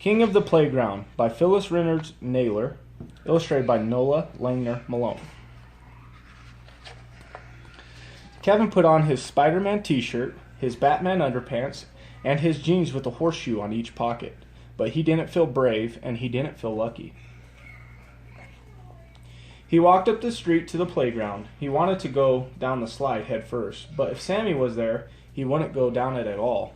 King of the Playground by Phyllis Reynolds Naylor, illustrated by Nola Langner Malone. Kevin put on his Spider-Man t-shirt, his Batman underpants, and his jeans with a horseshoe on each pocket. But he didn't feel brave, and he didn't feel lucky. He walked up the street to the playground. He wanted to go down the slide head first, but if Sammy was there, he wouldn't go down it at all.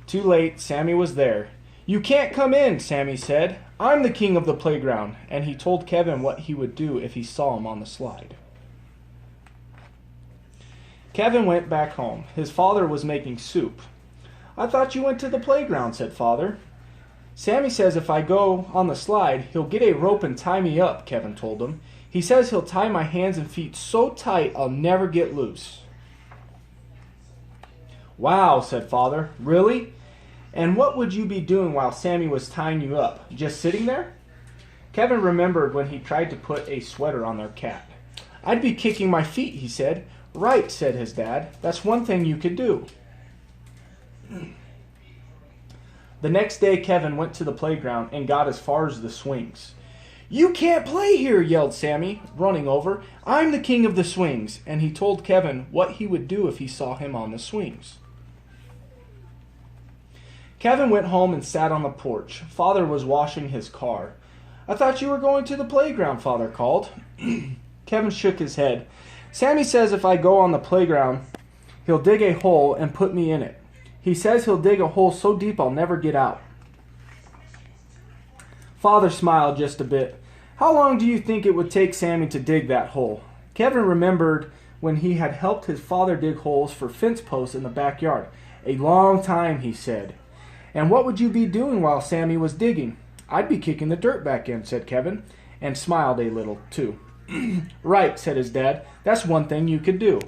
Too late, Sammy was there. "You can't come in," Sammy said. "I'm the king of the playground," and he told Kevin what he would do if he saw him on the slide. Kevin went back home. His father was making soup. "I thought you went to the playground," said Father. "Sammy says if I go on the slide, he'll get a rope and tie me up," Kevin told him. "He says he'll tie my hands and feet so tight I'll never get loose." "Wow," said Father. "Really? And what would you be doing while Sammy was tying you up? Just sitting there?" Kevin remembered when he tried to put a sweater on their cat. "I'd be kicking my feet," he said. "Right," said his dad. "That's one thing you could do." The next day, Kevin went to the playground and got as far as the swings. "You can't play here," yelled Sammy, running over. "I'm the king of the swings," and he told Kevin what he would do if he saw him on the swings. Kevin went home and sat on the porch. Father was washing his car. "I thought you were going to the playground," Father called. Kevin shook his head. "Sammy says if I go on the playground, he'll dig a hole and put me in it. He says he'll dig a hole so deep I'll never get out." Father smiled just a bit. "How long do you think it would take Sammy to dig that hole?" Kevin remembered when he had helped his father dig holes for fence posts in the backyard. "A long time," he said. "And what would you be doing while Sammy was digging?" "I'd be kicking the dirt back in," said Kevin, and smiled a little, too. "Right," said his dad. "That's one thing you could do."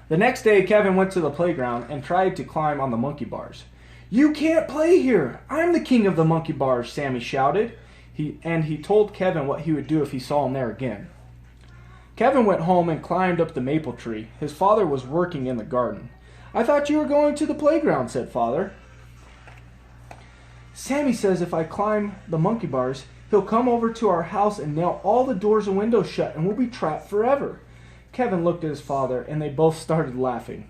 The next day, Kevin went to the playground and tried to climb on the monkey bars. "You can't play here. I'm the king of the monkey bars," Sammy shouted. He told Kevin what he would do if he saw him there again. Kevin went home and climbed up the maple tree. His father was working in the garden. "I thought you were going to the playground," said Father. "Sammy says if I climb the monkey bars, he'll come over to our house and nail all the doors and windows shut, and we'll be trapped forever." Kevin looked at his father, and they both started laughing.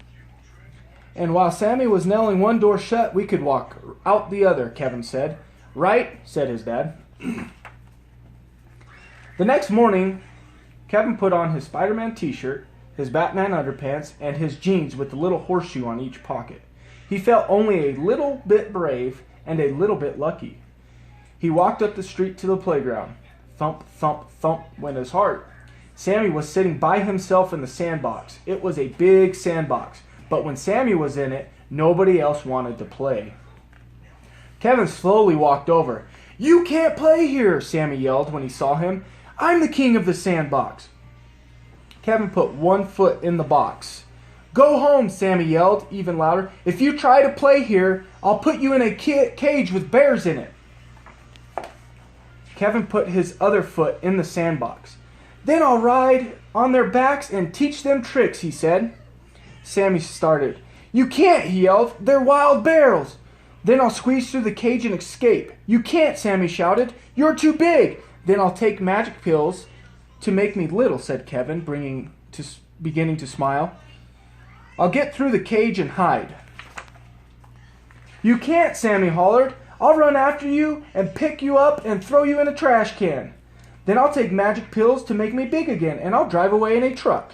"And while Sammy was nailing one door shut, we could walk out the other," Kevin said. "Right," said his dad. The next morning, Kevin put on his Spider-Man t-shirt, his Batman underpants, and his jeans with the little horseshoe on each pocket. He felt only a little bit brave and a little bit lucky. He walked up the street to the playground. Thump, thump, thump went his heart. Sammy was sitting by himself in the sandbox. It was a big sandbox, but when Sammy was in it, nobody else wanted to play. Kevin slowly walked over. "You can't play here," Sammy yelled when he saw him. "I'm the king of the sandbox." Kevin put one foot in the box. "Go home," Sammy yelled, even louder. "If you try to play here, I'll put you in a cage with bears in it." Kevin put his other foot in the sandbox. "Then I'll ride on their backs and teach them tricks," he said. Sammy started. "You can't," he yelled. "They're wild bears." "Then I'll squeeze through the cage and escape." "You can't," Sammy shouted. "You're too big." "Then I'll take magic pills to make me little," said Kevin, beginning to smile. "I'll get through the cage and hide." "You can't," Sammy hollered. "I'll run after you and pick you up and throw you in a trash can. Then I'll take magic pills to make me big again, and I'll drive away in a truck."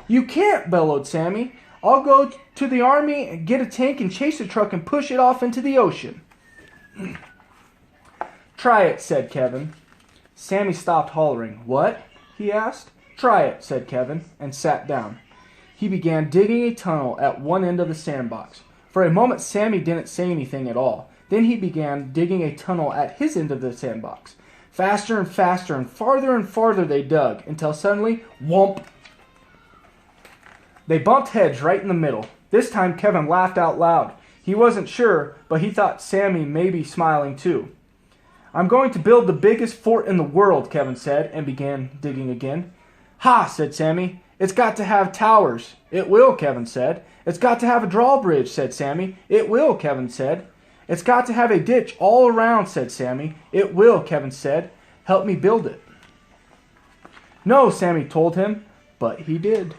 "You can't," bellowed Sammy. "I'll go to the army and get a tank and chase the truck and push it off into the ocean." "Try it," said Kevin. Sammy stopped hollering. "What?" he asked. "Try it," said Kevin, and sat down. He began digging a tunnel at one end of the sandbox. For a moment, Sammy didn't say anything at all. Then he began digging a tunnel at his end of the sandbox. Faster and faster and farther they dug, until suddenly, whomp! They bumped heads right in the middle. This time Kevin laughed out loud. He wasn't sure, but he thought Sammy may be smiling too. "I'm going to build the biggest fort in the world," Kevin said, and began digging again. "Ha," said Sammy. "It's got to have towers." "It will," Kevin said. "It's got to have a drawbridge," said Sammy. "It will," Kevin said. It's got to have a ditch all around, said Sammy. It will, Kevin said. Help me build it. No, Sammy told him, but he did.